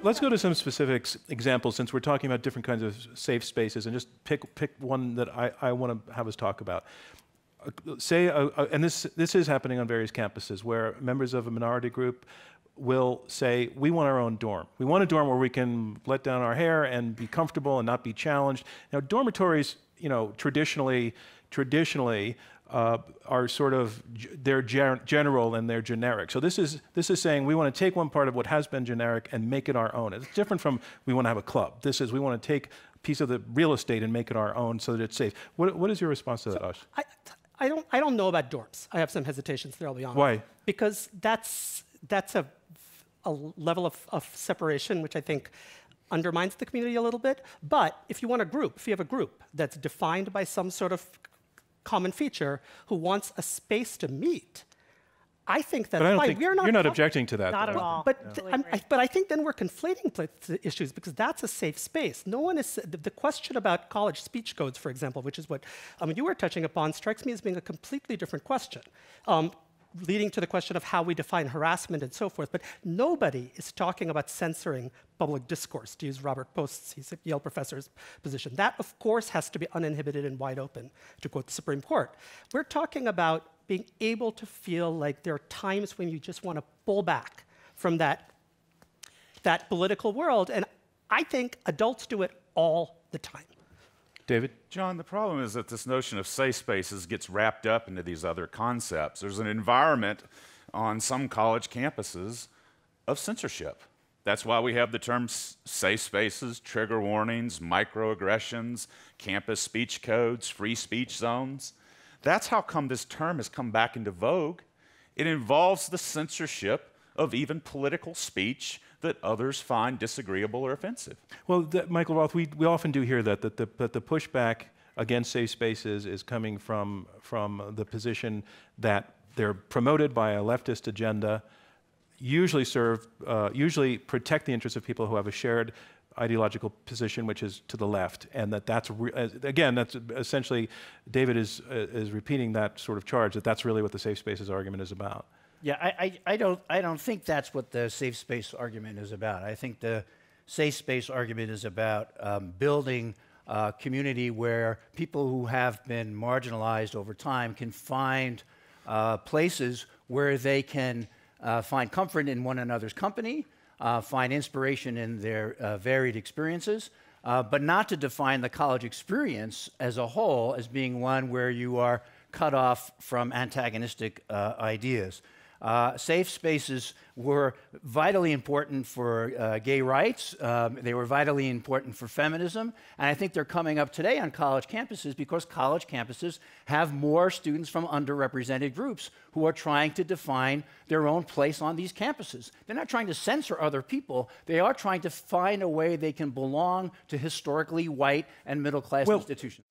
let's go to some specific examples since we're talking about different kinds of safe spaces, and just pick one that I want to have us talk about. Say, and this is happening on various campuses, where members of a minority group will say, we want our own dorm. We want a dorm where we can let down our hair and be comfortable and not be challenged. Now, dormitories, traditionally are sort of, they're general and they're generic. So this is saying we want to take one part of what has been generic and make it our own. It's different from we want to have a club. This is we want to take a piece of the real estate and make it our own so that it's safe. What is your response to that, Ash? I don't know about dorms. I have some hesitations there, I'll be honest. Why? Because that's a level of separation which I think undermines the community a little bit. But if you have a group that's defined by some sort of common feature who wants a space to meet, I think that's fine. You're not objecting to that. Not at all. But I think then we're conflating the issues because that's a safe space. No one is the question about college speech codes, for example, which is what you were touching upon, strikes me as being a completely different question, leading to the question of how we define harassment and so forth. But nobody is talking about censoring public discourse, to use Robert Post's, he's a Yale professor's position. That, of course, has to be uninhibited and wide open, to quote the Supreme Court. We're talking about being able to feel like there are times when you just want to pull back from that political world. And I think adults do it all the time. David? John, the problem is that this notion of safe spaces gets wrapped up into these other concepts. There's an environment on some college campuses of censorship. That's why we have the terms safe spaces, trigger warnings, microaggressions, campus speech codes, free speech zones. That's how come this term has come back into vogue. It involves the censorship of even political speech that others find disagreeable or offensive. Well, Michael Roth, we often do hear that the pushback against safe spaces is coming from the position that they're promoted by a leftist agenda, usually protect the interests of people who have a shared ideological position, which is to the left, and that's essentially David is repeating that sort of charge, that's really what the safe spaces argument is about. Yeah, I don't think that's what the safe space argument is about. I think the safe space argument is about building a community where people who have been marginalized over time can find places where they can find comfort in one another's company, find inspiration in their varied experiences, but not to define the college experience as a whole as being one where you are cut off from antagonistic ideas. Safe spaces were vitally important for gay rights. They were vitally important for feminism. And I think they're coming up today on college campuses because college campuses have more students from underrepresented groups who are trying to define their own place on these campuses. They're not trying to censor other people. They are trying to find a way they can belong to historically white and middle-class institutions.